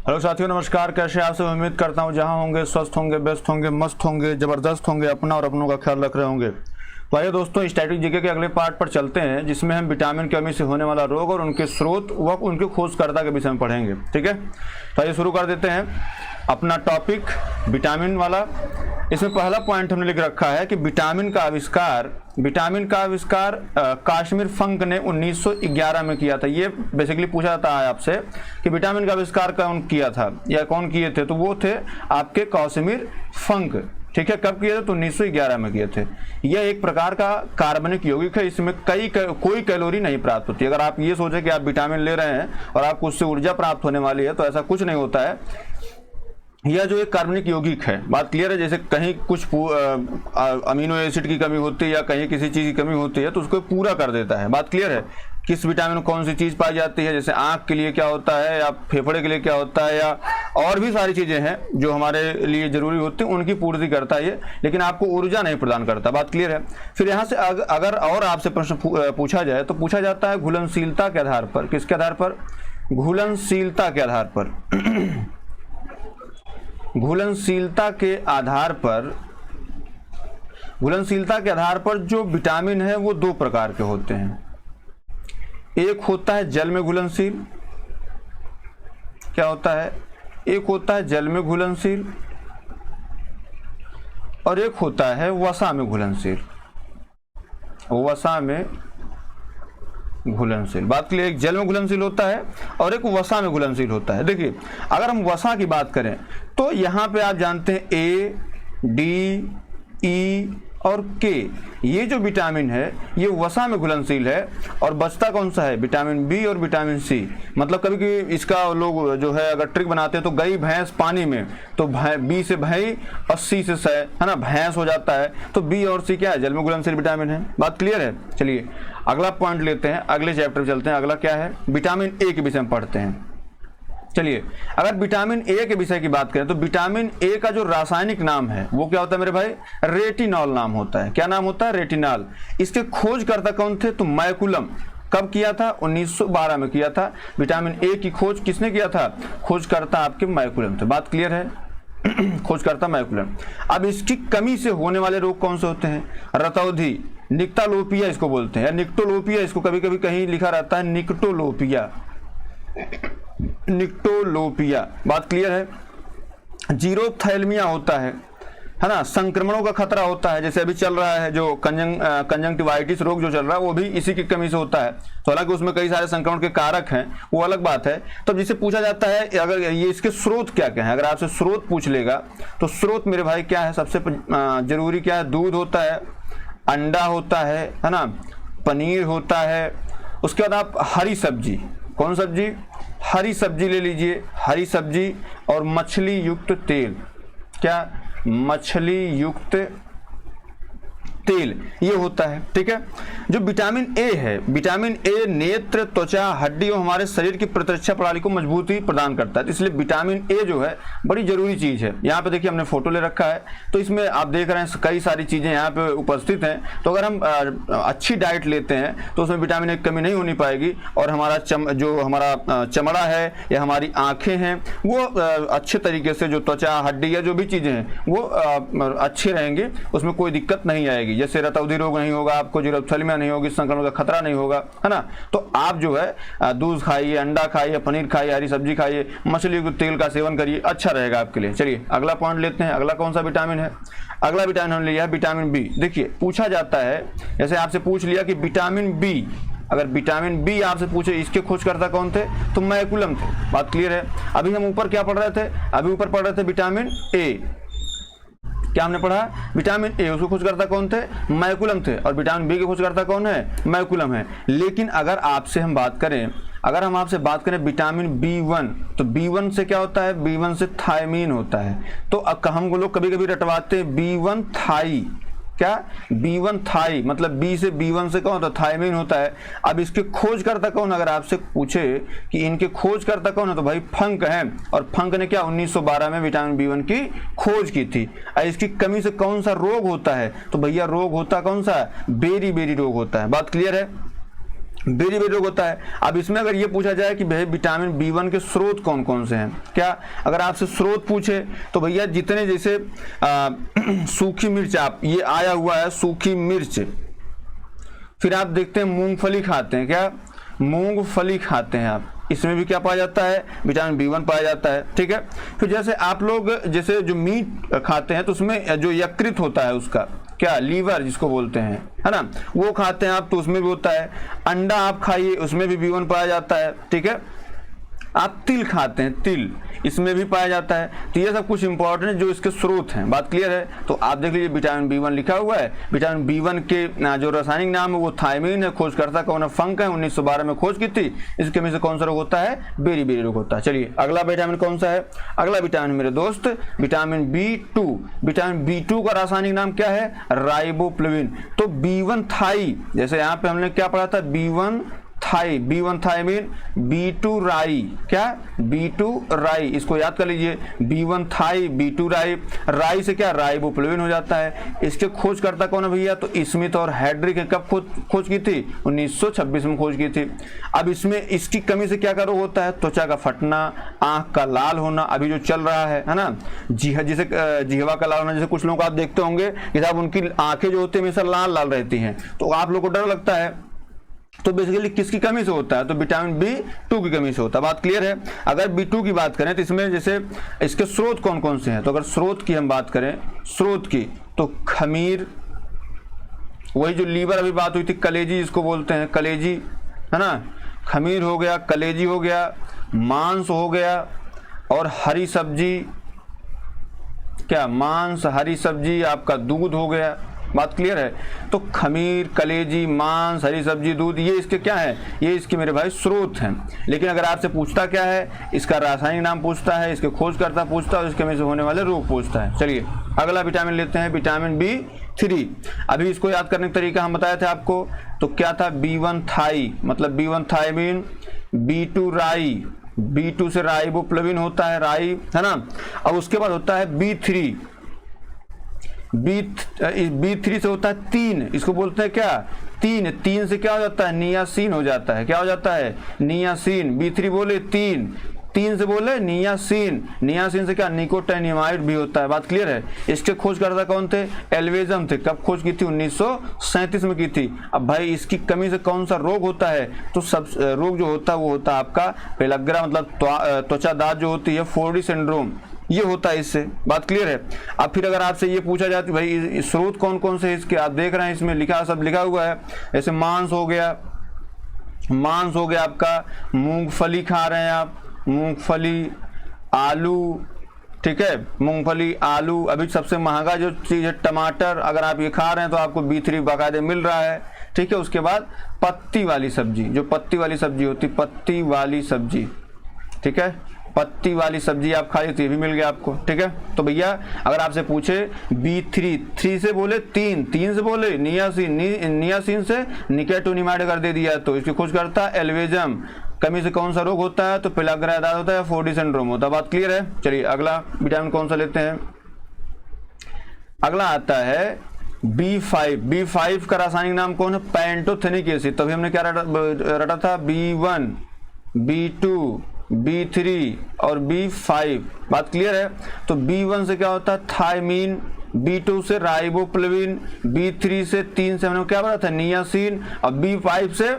Hello साथियों, नमस्कार। कैसे आप सब? उम्मीद करता हूँ जहाँ होंगे स्वस्थ होंगे, व्यस्त होंगे, मस्त होंगे, जबरदस्त होंगे, अपना और अपनों का ख्याल रख रहे होंगे। तो आइए दोस्तों, स्टैटिक जीके के अगले पार्ट पर चलते हैं, जिसमें हम विटामिन की कमी से होने वाला रोग और उनके स्रोत व उनके खोजकर्ता के विषय में पढ़ेंगे। ठीक है, तो आइए शुरू कर देते हैं अपना टॉपिक विटामिन वाला। इसमें पहला पॉइंट हमने लिख रखा है कि विटामिन का आविष्कार काश्मीर फंक ने 1911 में किया था। ये बेसिकली पूछा जाता है आपसे कि विटामिन का आविष्कार कौन किया था या कौन किए थे, तो वो थे आपके काश्मीर फंक। ठीक है, कब किए थे? तो 1911 में किए थे। यह एक प्रकार का कार्बनिक यौगिक है, इसमें कोई कैलोरी नहीं प्राप्त होती। अगर आप ये सोचें कि आप विटामिन ले रहे हैं और आपको उससे ऊर्जा प्राप्त होने वाली है, तो ऐसा कुछ नहीं होता है। यह जो एक कार्बनिक यौगिक है, बात क्लियर है। जैसे कहीं कुछ अमीनो एसिड की कमी होती है या कहीं किसी चीज़ की कमी होती है, तो उसको पूरा कर देता है। बात क्लियर है। किस विटामिन में कौन सी चीज़ पाई जाती है, जैसे आँख के लिए क्या होता है या फेफड़े के लिए क्या होता है, या और भी सारी चीज़ें हैं जो हमारे लिए ज़रूरी होती हैं, उनकी पूर्ति करता है ये, लेकिन आपको ऊर्जा नहीं प्रदान करता। बात क्लियर है। फिर यहाँ से अगर और आपसे प्रश्न पूछा जाए तो पूछा जाता है घुलनशीलता के आधार पर। किसके आधार पर? घुलनशीलता के आधार पर। घुलनशीलता के आधार पर जो विटामिन है वो दो प्रकार के होते हैं। एक होता है जल में घुलनशील। क्या होता है? एक होता है जल में घुलनशील और एक होता है वसा में घुलनशील। वसा में घुलनशील, बात के लिए एक जल में घुलनशील होता है और एक वसा में घुलनशील होता है। देखिए, अगर हम वसा की बात करें तो यहाँ पे आप जानते हैं ए, डी, ई और के, ये जो विटामिन है ये वसा में घुलनशील है। और बचता कौन सा है? विटामिन बी और विटामिन सी। मतलब कभी कभी इसका लोग जो है अगर ट्रिक बनाते हैं तो गई भैंस पानी में, तो बी से भई और सी से है ना, भैंस हो जाता है। तो बी और सी क्या है? जल में घुलनशील विटामिन है। बात क्लियर है। चलिए अगला पॉइंट लेते हैं, अगले चैप्टर चलते हैं। अगला क्या है? विटामिन ए के विषय में पढ़ते हैं। चलिए, अगर विटामिन ए के विषय की बात करें तो विटामिन ए का जो रासायनिक नाम है वो क्या होता है मेरे भाई? रेटिनॉल नाम होता है। क्या नाम होता है? रेटिनॉल। इसके खोजकर्ता कौन थे? तो मैकुलम। कब किया था? 1912 में किया था। विटामिन ए की खोज किसने किया था? खोजकर्ता आपके मैकुलम थे। बात क्लियर है। खोजकर्ता मैकुलम। अब इसकी कमी से होने वाले रोग कौन से होते हैं? रतौंधी, निक्टालोपिया इसको बोलते हैं, या निक्टोलोपिया, इसको कभी कभी कहीं लिखा रहता है निक्टोलोपिया। निक्टोलोपिया, बात क्लियर है। जीरोथैल्मिया होता है ना, संक्रमणों का खतरा होता है। जैसे अभी चल रहा है जो कंजंक्टिवाइटिस रोग जो चल रहा है, वो भी इसी की कमी से होता है। तो हालांकि उसमें कई सारे संक्रमण के कारक हैं, वो अलग बात है। तो जिससे पूछा जाता है अगर ये इसके स्रोत क्या क्या है, अगर आपसे स्रोत पूछ लेगा तो स्रोत मेरे भाई क्या है? सबसे जरूरी क्या है? दूध होता है, अंडा होता है ना, पनीर होता है। उसके बाद आप हरी सब्जी, कौन सब्जी? हरी सब्जी ले लीजिए, हरी सब्जी और मछली युक्त तेल। क्या? मछली युक्त तेल, ये होता है। ठीक है। जो विटामिन ए है, विटामिन ए नेत्र, त्वचा, हड्डी और हमारे शरीर की प्रतिरक्षा प्रणाली को मजबूती प्रदान करता है। तो इसलिए विटामिन ए जो है बड़ी जरूरी चीज है। यहाँ पे देखिए हमने फोटो ले रखा है, तो इसमें आप देख रहे हैं कई सारी चीजें यहाँ पे उपस्थित हैं। तो अगर हम अच्छी डाइट लेते हैं तो उसमें विटामिन ए की कमी नहीं होनी पाएगी, और हमारा जो हमारा चमड़ा है या हमारी आंखें हैं वो अच्छे तरीके से, जो त्वचा, हड्डी या जो भी चीजें हैं वो अच्छे रहेंगे, उसमें कोई दिक्कत नहीं आएगी। जैसे रतौंधी रोग नहीं होगा आपको, जीरोथैल्मिया नहीं होगी, संक्रमण का खतरा नहीं होगा, है ना। तो आप जो है दूध खाइए, अंडा खाइए, पनीर खाइए, हरी सब्जी खाइए, मछली के तेल का सेवन करिए, अच्छा रहेगा आपके लिए। चलिए अगला पॉइंट लेते हैं। अगला कौन सा विटामिन है? अगला विटामिन हमने लिया है विटामिन बी। देखिए पूछा जाता है, जैसे आपसे पूछ लिया कि विटामिन बी, अगर विटामिन बी आपसे पूछे इसके खोजकर्ता कौन थे, तो मैकुलम थे। बात क्लियर है। अभी हम ऊपर क्या पढ़ रहे थे? अभी ऊपर पढ़ रहे थे विटामिन ए। क्या हमने पढ़ा? विटामिन ए, उसको खोजकर्ता कौन थे? मैकुलम थे। और विटामिन बी के खोजकर्ता कौन है? मैकुलम है। लेकिन अगर आपसे हम बात करें, अगर हम आपसे बात करें विटामिन B1, तो B1 से क्या होता है? B1 से थायमीन होता है। तो हम लोग कभी कभी रटवाते हैं B1 थाई। क्या? B1 थाई, मतलब बी से B1 से कौन होता है? थायमीन होता है। अब इसके खोजकर्ता कौन? अगर आपसे पूछे कि इनके खोजकर्ता कौन है, तो भाई फंक है। और फंक ने क्या 1912 में विटामिन B1 की खोज की थी। इसकी कमी से कौन सा रोग होता है? तो भैया रोग होता कौन सा? बेरी बेरी रोग होता है। बात क्लियर है। बेरी बेरी रोग होता है। अब इसमें अगर ये पूछा जाए कि भाई विटामिन B1 के स्रोत कौन कौन से हैं, क्या अगर आपसे स्रोत पूछे तो भैया जितने, जैसे सूखी मिर्च, आप ये आया हुआ है सूखी मिर्च, फिर आप देखते हैं मूंगफली खाते हैं, क्या मूंगफली खाते हैं आप, इसमें भी क्या पाया जाता है, विटामिन B1 पाया जाता है। ठीक है, फिर जैसे आप लोग जैसे जो मीट खाते हैं तो उसमें जो यकृत होता है उसका, क्या लीवर जिसको बोलते हैं, है ना, वो खाते हैं आप तो उसमें भी होता है। अंडा आप खाइए उसमें भी B1 पाया जाता है। ठीक है, आप तिल खाते हैं, तिल, इसमें भी पाया जाता है। तो ये सब कुछ इंपॉर्टेंट जो इसके स्रोत हैं, बात क्लियर है। तो आप देख लीजिए विटामिन B1 लिखा हुआ है। विटामिन B1 के जो रासायनिक नाम है वो थायमीन है, खोजकर्ता कौन है, फंक है, 1912 में खोज की थी। इसके में से कौन सा रोग होता है, बेरी बेरी रोग होता है। चलिए अगला विटामिन कौन सा है, अगला विटामिन मेरे दोस्त विटामिन B2। विटामिन B2 का रासायनिक नाम क्या है, राइबोफ्लेविन। तो B1 थाई, जैसे यहाँ पे हमने क्या पढ़ा था, B1 Thai, B1 thymine, B2 राई, क्या B2 राई, इसको याद कर लीजिए, B1 थाई, B2 राई, राई से क्या राइबोफ्लेविन हो जाता है। इसके खोजकर्ता कौन है भैया, तो स्मिथ और हेड्रिक ने कब खोज की थी, 1926 में खोज की थी। अब इसमें इसकी कमी से क्या रोग होता है, त्वचा का फटना, आंख का लाल होना, अभी जो चल रहा है ना, जिसे जिहवा का लाल होना, जैसे कुछ लोग आप देखते होंगे कि साहब उनकी आंखें जो होती है हमेशा लाल लाल रहती हैं, तो आप लोग को डर लगता है। तो बेसिकली किसकी कमी से होता है, तो विटामिन B2 की कमी से होता है। बात क्लियर है। अगर B2 की बात करें तो इसमें जैसे इसके स्रोत कौन कौन से हैं, तो अगर स्रोत की हम बात करें, स्रोत की, तो खमीर, वही जो लीवर अभी बात हुई थी, कलेजी जिसको बोलते हैं, कलेजी, है ना, खमीर हो गया, कलेजी हो गया, मांस हो गया, और हरी सब्जी, क्या मांस, हरी सब्जी, आपका दूध हो गया। बात क्लियर है। तो खमीर, कलेजी, मांस, हरी सब्जी, दूध, ये इसके क्या है, ये इसके मेरे भाई स्रोत हैं। लेकिन अगर आपसे पूछता क्या है, इसका रासायनिक नाम पूछता है, इसके खोजकर्ता पूछता है, इसके में से होने वाले रोग पूछता है। चलिए अगला विटामिन लेते हैं, विटामिन B3। अभी इसको याद करने का तरीका हम बताए थे आपको, तो क्या था, B1 थाई, मतलब B1 थायमीन, B2 राई, B2 से राइबोफ्लेविन होता है, राई, है ना। अब उसके बाद होता है B3, B3 से होता है तीन, इसको बोलते हैं क्या, तीन, तीन से क्या हो जाता है, नियासिन हो जाता है, क्या हो जाता है, नियासिन। B3 बोले तीन, तीन से बोले नियासिन, नियासिन से क्या, निकोटिनामाइड भी होता है। बात क्लियर है। इसके खोजकर्ता कौन थे, एल्वेजम थे। कब खोज की थी, 1937 में की थी। अब भाई इसकी कमी से कौन सा रोग होता है, तो सब रोग जो होता है वो होता है आपका पेलग्रा, मतलब त्वचा दाद जो होती है, 4D सिंड्रोम, ये होता है इससे। बात क्लियर है। अब फिर अगर आपसे ये पूछा जाए तो भाई स्रोत कौन कौन से इसके, आप देख रहे हैं इसमें लिखा, सब लिखा हुआ है। जैसे मांस हो गया, मांस हो गया आपका, मूंगफली खा रहे हैं आप, मूंगफली, आलू, ठीक है, मूंगफली, आलू। अभी सबसे महंगा जो चीज़ है टमाटर, अगर आप ये खा रहे हैं तो आपको B3 बाकायदे मिल रहा है। ठीक है, उसके बाद पत्ती वाली सब्जी, जो पत्ती वाली सब्जी होती, पत्ती वाली सब्जी, ठीक है, पत्ती वाली सब्जी आप खा ली तो ये भी मिल गया आपको। ठीक है, तो भैया अगर आपसे पूछे B3, 3 से बोले तीन, तीन से बोले नियासिन, नियासिन से निकोटिनामाइड कर दे दिया, तो इसकी खोज करता है एल्वेजम। कमी से कौन सा रोग होता है, तो पेलग्रा दाद होता है, 4D सिंड्रोम होता है। बात क्लियर है। चलिए अगला विटामिन कौन सा लेते हैं, अगला आता है B5। B5 का रासायनिक नाम कौन है, पैंटोथेनिक एसिड। तभी हमने क्या रटा था, B1, B2, B3 और B5। बात क्लियर है। तो B1 से क्या होता है, थायमीन, B2 से राइबोफ्लेविन, B3 से, 3 से हमने क्या बोला था, नियासिन, और B5 से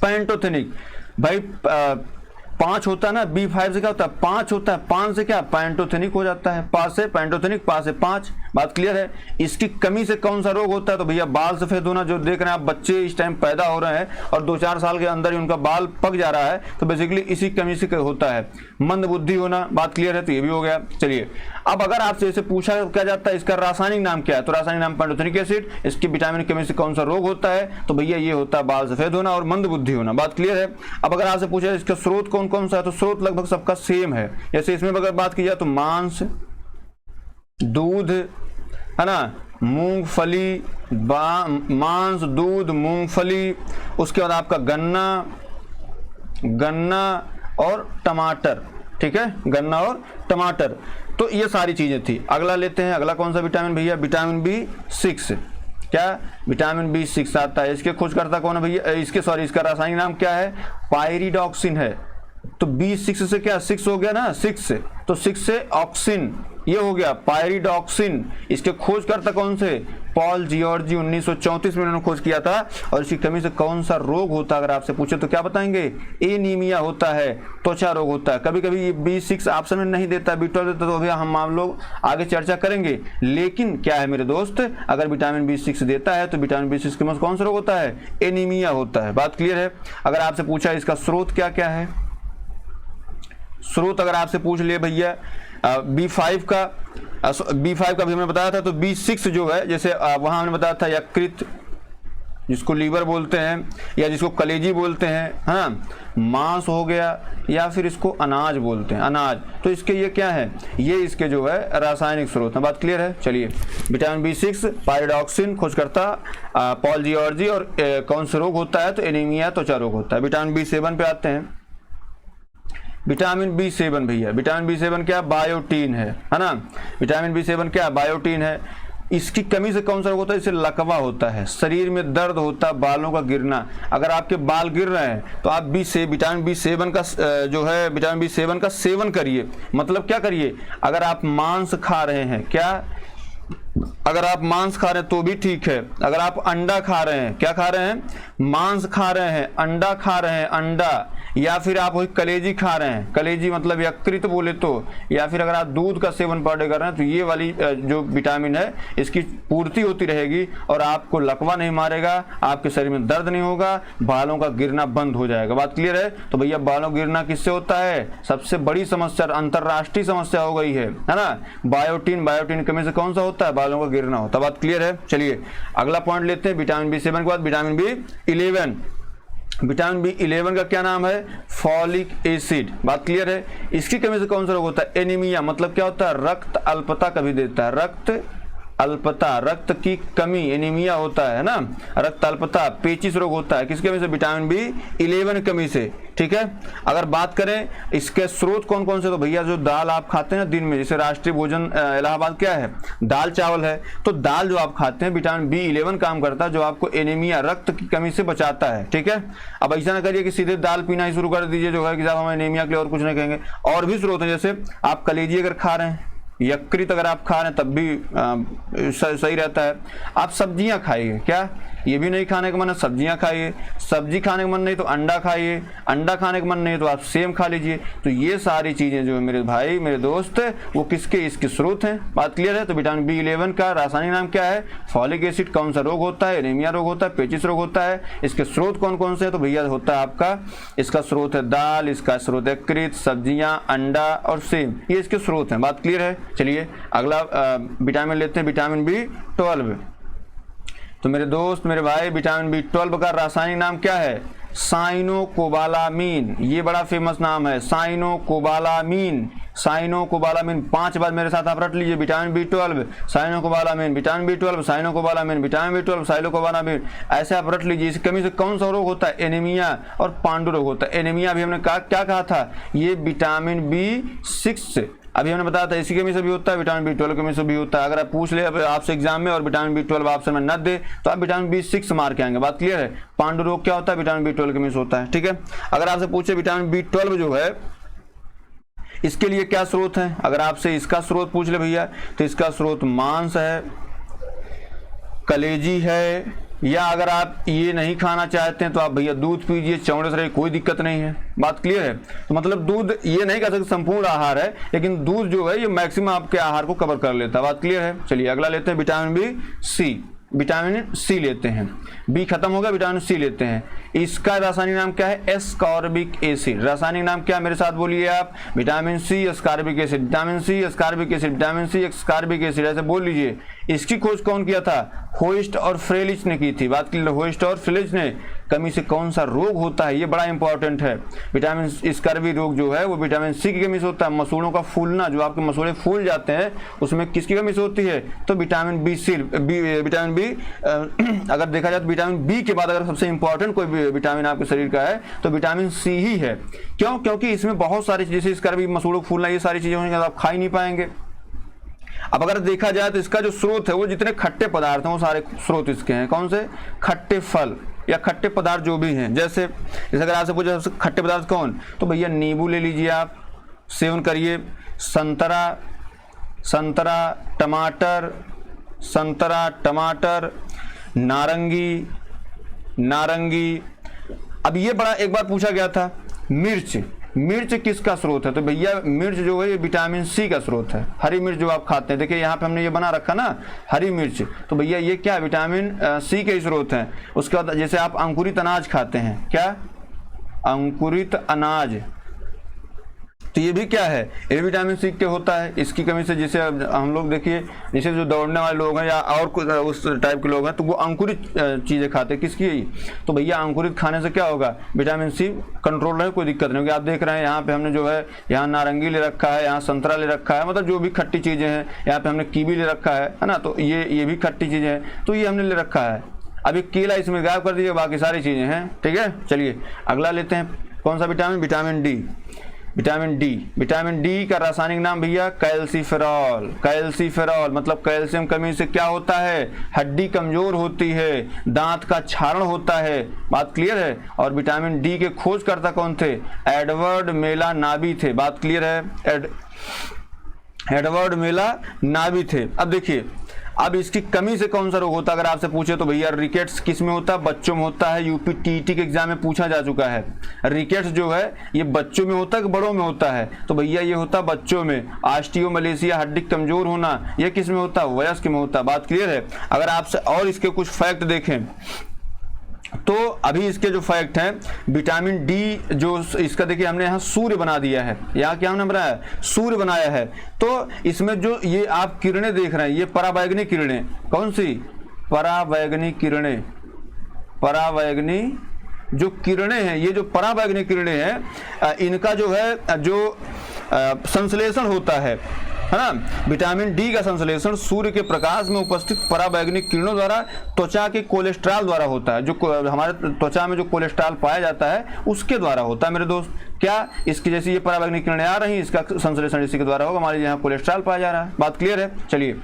पैंटोथेनिक। भाई 5 होता है ना, B5 से क्या होता है, 5 होता है, 5 से क्या पैंटोथेनिक हो जाता है, 5 से पैंटोथेनिक, 5 से 5। बात क्लियर है। इसकी कमी से कौन सा रोग होता है, तो भैया बाल सफेद होना। जो देख रहे हैं आप, बच्चे इस टाइम पैदा हो रहे हैं और 2-4 साल के अंदर ही उनका बाल पक जा रहा है, तो बेसिकली इसी कमी से होता है। मंद बुद्धि होना, बात क्लियर है, तो ये भी हो गया। चलिए अब अगर आपसे इसे पूछा क्या जाता है, इसका रासायनिक नाम क्या है, तो रासायनिक नाम पैंटोथेनिक एसिड। इसकी विटामिन की कमी से कौन सा रोग होता है, तो भैया ये होता है बाल सफेद होना और मंद बुद्धि होना। बात क्लियर है। अब अगर आपसे पूछा इसका स्रोत कौन कौन सा है, तो स्रोत लगभग सबका सेम है। जैसे इसमें अगर बात की जाए तो मांस, दूध, है ना, मूंगफली, मांस, दूध, मूंगफली, उसके बाद आपका गन्ना, गन्ना और टमाटर। ठीक है, गन्ना और टमाटर। तो ये सारी चीजें थी। अगला लेते हैं, अगला कौन सा विटामिन भैया, विटामिन B6। क्या, विटामिन B6 आता है। इसके खोजकर्ता कौन है भैया, इसका रासायनिक नाम क्या है, पायरिडॉक्सिन है। तो B6 से क्या 6 हो गया ना, 6 से, तो 6 से ऑक्सिन, ये हो गया पायरिडॉक्सिन। इसके खोजकर्ता कौन से, पॉल जियोर्जी, 1934 में उन्होंने खोज किया था। और इसकी कमी से कौन सा रोग होता है अगर आपसे पूछे तो क्या बताएंगे, एनीमिया होता है, त्वचा रोग होता है। कभी कभी ये B6 ऑप्शन में नहीं देता, B12 देता, तो अभी हम लोग आगे चर्चा करेंगे। लेकिन क्या है मेरे दोस्त, अगर विटामिन B6 देता है तो विटामिन B6 की कमी से कौन सा रोग होता है, एनीमिया होता है। बात क्लियर है। अगर आपसे पूछा इसका स्रोत क्या क्या है, स्रोत अगर आपसे पूछ लिए भैया B5 का भी हमने बताया था, तो B6 जो है, जैसे वहां हमने बताया था यकृत, जिसको लीवर बोलते हैं या जिसको कलेजी बोलते हैं, है ना, मांस हो गया, या फिर इसको अनाज बोलते हैं, अनाज। तो इसके ये क्या है, ये इसके जो है रासायनिक स्रोत है। बात क्लियर है। चलिए, विटामिन B6 पायरिडॉक्सिन, खोजकर्ता पॉल जियोर्जी। और कौन सा रोग होता है, तो एनीमिया, त्वचा रोग होता है। विटामिन B7 पे आते हैं। विटामिन B7 भैया, विटामिन B7 क्या, बायोटीन है ना। विटामिन B7 क्या, बायोटीन है। इसकी कमी से कौन सा रोग होता है, इससे लकवा होता है, शरीर में दर्द होता है, बालों का गिरना। अगर आपके बाल गिर रहे हैं तो आप विटामिन B7 का जो है, विटामिन B7 का सेवन करिए। मतलब क्या करिए, अगर आप मांस खा रहे हैं, क्या, अगर आप मांस खा रहे हैं तो भी ठीक है। अगर आप अंडा खा रहे हैं, क्या खा रहे हैं, मांस खा रहे हैं, अंडा खा रहे हैं, अंडा, या फिर आप वही कलेजी खा रहे हैं, कलेजी मतलब यकृत बोले तो, या फिर अगर आप दूध का सेवन पर डे कर रहे हैं, तो ये वाली जो विटामिन है इसकी पूर्ति होती रहेगी और आपको लकवा नहीं मारेगा, आपके शरीर में दर्द नहीं होगा, बालों का गिरना बंद हो जाएगा। बात क्लियर है। तो भैया बालों गिरना किससे होता है, सबसे बड़ी समस्या, अंतरराष्ट्रीय समस्या हो गई है ना, बायोटीन कमी से कौन सा होता है, बालों का गिरना होता है। बात क्लियर है। चलिए अगला पॉइंट लेते हैं, विटामिन B7 के बाद विटामिन B11। विटामिन B11 का क्या नाम है, फॉलिक एसिड। बात क्लियर है। इसकी कमी से कौन सा रोग होता है, एनीमिया। मतलब क्या होता है, रक्त अल्पता कभी देता है, रक्त अल्पता, रक्त की कमी, एनीमिया होता है ना, रक्त अल्पता, पेचिश रोग होता है। किसकी कमी से, विटामिन B11 कमी से। ठीक है। अगर बात करें इसके स्रोत कौन कौन से, तो भैया जो दाल आप खाते हैं ना दिन में, जैसे राष्ट्रीय भोजन इलाहाबाद क्या है, दाल चावल है, तो दाल जो आप खाते हैं, विटामिन B11 काम करता है, जो आपको एनीमिया, रक्त की कमी से बचाता है। ठीक है। अब ऐसा ना करिए कि सीधे दाल पीना ही शुरू कर दीजिए, जो है कि साहब हम एनीमिया के लिए और कुछ नहीं कहेंगे। और भी स्रोत हैं, जैसे आप कलेजी अगर खा रहे हैं, यकृत अगर आप खा रहे हैं तब भी सही रहता है। आप सब्जियां खाइए, क्या, ये भी नहीं खाने का मन है, सब्जियां खाइए, सब्जी खाने का मन नहीं तो अंडा खाइए, अंडा खाने का मन नहीं तो आप सेम खा लीजिए। तो ये सारी चीजें जो है मेरे भाई, मेरे दोस्त, वो किसके, इसके स्रोत हैं। बात क्लियर है। तो विटामिन B11 का रासायनिक नाम क्या है, फॉलिक एसिड। कौन सा रोग होता है, एनीमिया रोग होता है, पेचिश रोग होता है। इसके स्रोत कौन कौन से है, तो भैया होता है आपका, इसका स्रोत है दाल, इसका स्रोत है यकृत, सब्जियां, अंडा और सेम, ये इसके स्रोत हैं। बात क्लियर है। चलिए अगला विटामिन लेते हैं, विटामिन B12। तो मेरे दोस्त, मेरे भाई, विटामिन B12 का रासायनिक नाम क्या है, साइनोकोबालामीन। ये बड़ा फेमस नाम है, साइनोकोबालामीन, साइनोकोबालामीन। 5 बार मेरे साथ आप रट लीजिए, vitamin B12 cyanocobalamin, vitamin B12 cyanocobalamin, vitamin B12 cyanocobalamin, ऐसे आप रट लीजिए। इसकी कमी से कौन सा रोग होता है, एनीमिया और पांडु रोग होता है। एनीमिया भी हमने क्या कहा था, ये विटामिन B6 से, अभी हमने बताया था, इसी कमी से भी होता है, विटामिन B12 कमी से भी होता है। अगर आप पूछ ले आपसे एग्जाम में और विटामिन B12 ऑप्शन में न दे तो आप विटामिन B6 मार के आएंगे। बात क्लियर है। पांडु रोग क्या होता है, विटामिन B12 कमी से होता है। ठीक है। अगर आपसे पूछे विटामिन B12 जो है इसके लिए क्या स्रोत है, अगर आपसे इसका स्रोत पूछ ले भैया, तो इसका स्रोत मांस है, कलेजी है, या अगर आप ये नहीं खाना चाहते हैं तो आप भैया दूध पीजिए, चौड़े से रहिए, कोई दिक्कत नहीं है। बात क्लियर है। तो मतलब दूध, ये नहीं कह सकते संपूर्ण आहार है, लेकिन दूध जो है ये मैक्सिमम आपके आहार को कवर कर लेता है। बात क्लियर है। चलिए अगला लेते हैं, विटामिन B, विटामिन C लेते हैं। बी खत्म हो गया, विटामिन C लेते हैं। इसका रासायनिक नाम क्या है, एस्कॉर्बिक एसिड। रासायनिक नाम क्या है मेरे साथ बोलिए आप, vitamin C ascorbic acid, vitamin C ascorbic acid, vitamin C ascorbic acid, ऐसे बोल लीजिए। इसकी खोज कौन किया था, होइस्ट और फ्रेलिच ने की थी। बात की होइस्ट और फ्रेलिच ने। कमी से कौन सा रोग होता है, ये बड़ा इंपॉर्टेंट है। विटामिन स्कर्वी रोग जो है वो विटामिन C की कमी से होता है। मसूड़ों का फूलना, जो आपके मसूड़े फूल जाते हैं, उसमें किसकी कमी से होती है, तो विटामिन विटामिन B। अगर देखा जाए तो विटामिन B के बाद अगर सबसे इंपॉर्टेंट कोई विटामिन आपके शरीर का है तो विटामिन C ही है। क्यों, क्योंकि इसमें बहुत सारी, जैसे स्कर्वी, मसूड़ों का फूलना, ये सारी चीजें होंगी, आप खा ही नहीं पाएंगे। अब अगर देखा जाए तो इसका जो स्रोत है वो जितने खट्टे पदार्थ हैं वो सारे स्रोत इसके हैं। कौन से? खट्टे फल या खट्टे पदार्थ जो भी हैं। जैसे अगर आपसे पूछा सबसे खट्टे पदार्थ कौन, तो भैया नींबू ले लीजिए, आप सेवन करिए। संतरा, टमाटर, नारंगी। अब ये बड़ा एक बार पूछा गया था, मिर्च किसका स्रोत है? तो भैया मिर्च जो है ये विटामिन सी का स्रोत है। हरी मिर्च जो आप खाते हैं, देखिए यहाँ पे हमने ये बना रखा ना हरी मिर्च, तो भैया ये क्या है? विटामिन सी के स्रोत हैं। उसके बाद जैसे आप अंकुरित अनाज खाते हैं, क्या? अंकुरित अनाज, तो ये भी क्या है? ये विटामिन सी के होता है। इसकी कमी से जैसे हम लोग देखिए, जैसे जो दौड़ने वाले लोग हैं या और उस टाइप के लोग हैं, तो वो अंकुरित चीज़ें खाते हैं। किसकी? तो भैया अंकुरित खाने से क्या होगा? विटामिन सी कंट्रोल रहे, कोई दिक्कत नहीं होगी। आप देख रहे हैं यहाँ पे हमने जो है यहाँ नारंगी ले रखा है, यहाँ संतरा ले रखा है, मतलब जो भी खट्टी चीज़ें हैं। यहाँ पे हमने कीवी ले रखा है ना, तो ये भी खट्टी चीज़ें हैं, तो ये हमने ले रखा है। अब एक केला इसमें गायब कर दीजिए, बाकी सारी चीज़ें हैं। ठीक है, चलिए अगला लेते हैं। कौन सा विटामिन? विटामिन डी का रासायनिक नाम भैया कैल्सीफेरॉल। मतलब कैल्शियम कमी से क्या होता है? हड्डी कमजोर होती है, दांत का क्षरण होता है। बात क्लियर है? और विटामिन डी के खोजकर्ता कौन थे? एडवर्ड मेलानाबी थे। बात क्लियर है? एडवर्ड मेलानाबी थे। अब देखिए, अब इसकी कमी से कौन सा रोग होता है अगर आपसे पूछे तो भैया रिकेट्स किस में होता है? बच्चों में होता है। यूपी टीटी के एग्जाम में पूछा जा चुका है। रिकेट्स जो है ये बच्चों में होता है कि बड़ों में होता है? तो भैया ये होता है बच्चों में। ऑस्टियोमलेशिया, हड्डी कमजोर होना, ये किस में होता है? वयस्क में होता है। बात क्लियर है? अगर आपसे और इसके कुछ फैक्ट देखें तो अभी इसके जो फैक्ट हैं, विटामिन डी जो इसका देखिए हमने यहाँ सूर्य बना दिया है। यहाँ क्या हमने बनाया? सूर्य बनाया है। तो इसमें जो ये आप किरणें देख रहे हैं, ये पराबैंगनी किरणें। कौन सी? पराबैंगनी किरणें। पराबैंगनी जो किरणें हैं, ये जो पराबैंगनी किरणें हैं, इनका जो है जो संश्लेषण होता है ना, विटामिन डी का संश्लेषण सूर्य के प्रकाश में उपस्थित पराबैंगनी किरणों द्वारा त्वचा के कोलेस्ट्रॉल द्वारा होता है। जो हमारे त्वचा में जो कोलेस्ट्रॉल पाया जाता है उसके द्वारा होता है मेरे दोस्त। क्या? इसकी जैसी ये पराबैंगनी किरणें आ रही हैं, इसका संश्लेषण इसी के द्वारा होगा। हमारे यहाँ कोलेस्ट्रॉल पाया जा रहा है। बात क्लियर है? चलिए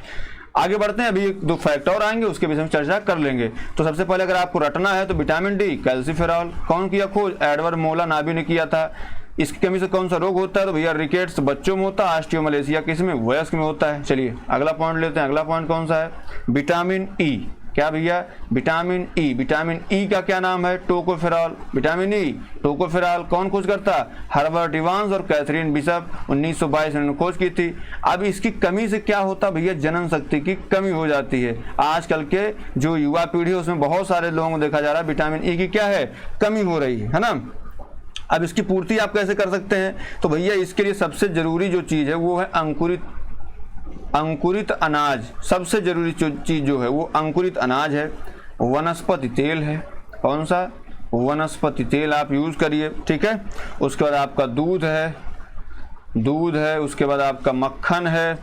आगे बढ़ते हैं। अभी 2 फैक्ट और आएंगे, उसके विषय में चर्चा कर लेंगे। तो सबसे पहले अगर आपको रटना है तो विटामिन डी कैल्सीफेरॉल कौन किया खोज? एडवर्ड मेलानाबी ने किया था। इसकी कमी से कौन सा रोग होता है? तो भैया रिकेट्स बच्चों में होता है। ऑस्टियोमलेशिया किस में? वयस्क में होता है। चलिए अगला पॉइंट लेते हैं। अगला पॉइंट कौन सा है? Vitamin E. क्या भैया? Vitamin E. विटामिन ई का क्या नाम है? टोकोफेरॉल। विटामिन ई, टोकोफेरॉल कौन खोज करता? हर्बर्ट इवांस और कैथरीन बिशप 1922 ने खोज की थी। अब इसकी कमी से क्या होता भैया? जनन शक्ति की कमी हो जाती है। आजकल के जो युवा पीढ़ी है उसमें बहुत सारे लोगों को देखा जा रहा है विटामिन ई की क्या है? कमी हो रही है ना। अब इसकी पूर्ति आप कैसे कर सकते हैं? तो भैया इसके लिए सबसे जरूरी जो चीज है वो है अंकुरित अनाज। सबसे जरूरी चीज जो है वो अंकुरित अनाज है, वनस्पति तेल है। कौन सा? वनस्पति तेल आप यूज करिए। ठीक है, उसके बाद आपका दूध है, उसके बाद आपका मक्खन है,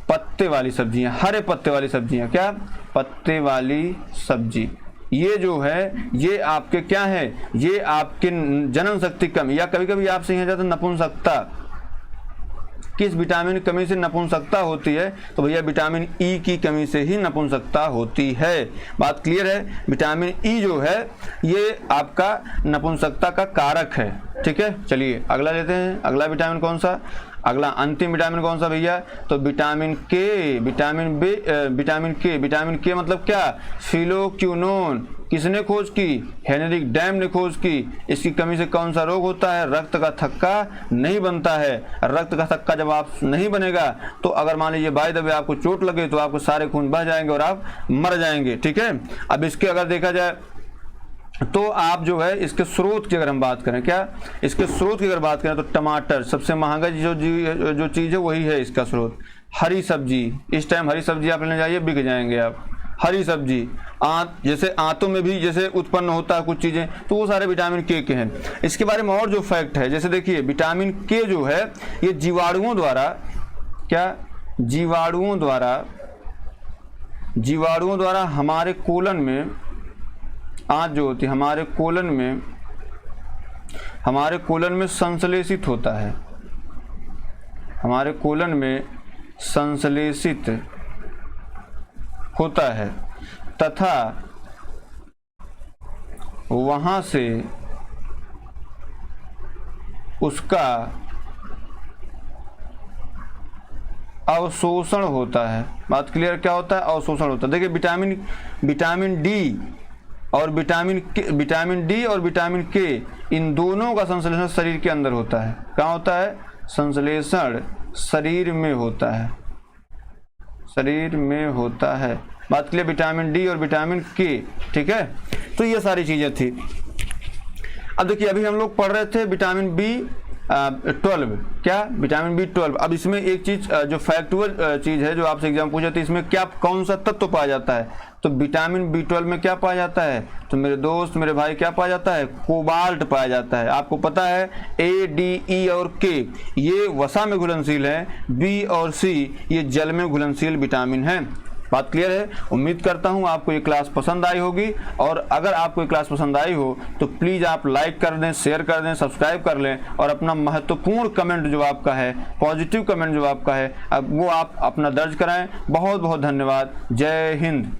पत्ते वाली सब्जियां, हरे पत्ते वाली सब्जियां। क्या? पत्ते वाली सब्जी। ये जो है ये आपके क्या है? ये आपके जनन शक्ति कमी, या कभी कभी आपसे यहाँ जाता नपुंसकता। किस विटामिन की कमी से नपुंसकता होती है? तो भैया विटामिन ई की कमी से ही नपुंसकता होती है। बात क्लियर है? विटामिन ई जो है ये आपका नपुंसकता का कारक है। ठीक है, चलिए अगला लेते हैं। अगला विटामिन कौन सा? अगला अंतिम विटामिन कौन सा भैया? तो विटामिन के। विटामिन के मतलब क्या? फिलोक्यूनोन। किसने खोज की? हेनरिक डैम ने खोज की। इसकी कमी से कौन सा रोग होता है? रक्त का थक्का नहीं बनता है। रक्त का थक्का जब आप नहीं बनेगा तो अगर मान लीजिए बाय द वे आपको चोट लगे तो आपको सारे खून बह जाएंगे और आप मर जाएंगे। ठीक है, अब इसके अगर देखा जाए तो आप जो है इसके स्रोत की अगर हम बात करें, क्या इसके स्रोत की अगर बात करें तो टमाटर सबसे महंगा जो चीज़ है वही है इसका स्रोत। हरी सब्जी, इस टाइम हरी सब्जी आप लेने जाइए बिक जाएंगे आप। हरी सब्जी, जैसे आंतों में भी जैसे उत्पन्न होता है कुछ चीज़ें, तो वो सारे विटामिन के हैं। इसके बारे में और जो फैक्ट है, जैसे देखिए विटामिन के जो है ये जीवाणुओं द्वारा, क्या जीवाणुओं द्वारा हमारे कोलन में आंत जो होती है हमारे कोलन में संश्लेषित होता है। हमारे कोलन में संश्लेषित होता है तथा वहां से उसका अवशोषण होता है। बात क्लियर? क्या होता है? अवशोषण होता है। देखिए विटामिन डी और विटामिन डी और विटामिन के, इन दोनों का संश्लेषण शरीर के अंदर होता है। कहाँ होता है? संश्लेषण शरीर में होता है, शरीर में होता है। बात क्लियर? विटामिन डी और विटामिन के, ठीक है। तो ये सारी चीजें थी। अब देखिए अभी हम लोग पढ़ रहे थे विटामिन B12, क्या? Vitamin B12। अब इसमें एक चीज जो फैक्चुअल चीज है जो आपसे एग्जाम पूछा था, इसमें क्या कौन सा तत्व पाया जाता है? तो विटामिन B12 में क्या पाया जाता है? तो मेरे दोस्त मेरे भाई क्या पाया जाता है? कोबाल्ट पाया जाता है। आपको पता है A, D, E और K ये वसा में घुलनशील है, B और C ये जल में घुलनशील विटामिन है। बात क्लियर है? उम्मीद करता हूं आपको ये क्लास पसंद आई होगी, और अगर आपको ये क्लास पसंद आई हो तो प्लीज़ आप लाइक कर दें, शेयर कर दें, सब्सक्राइब कर लें, और अपना महत्वपूर्ण कमेंट जो आपका है, पॉजिटिव कमेंट जो आपका है, अब वो आप अपना दर्ज कराएं। बहुत बहुत धन्यवाद। जय हिंद।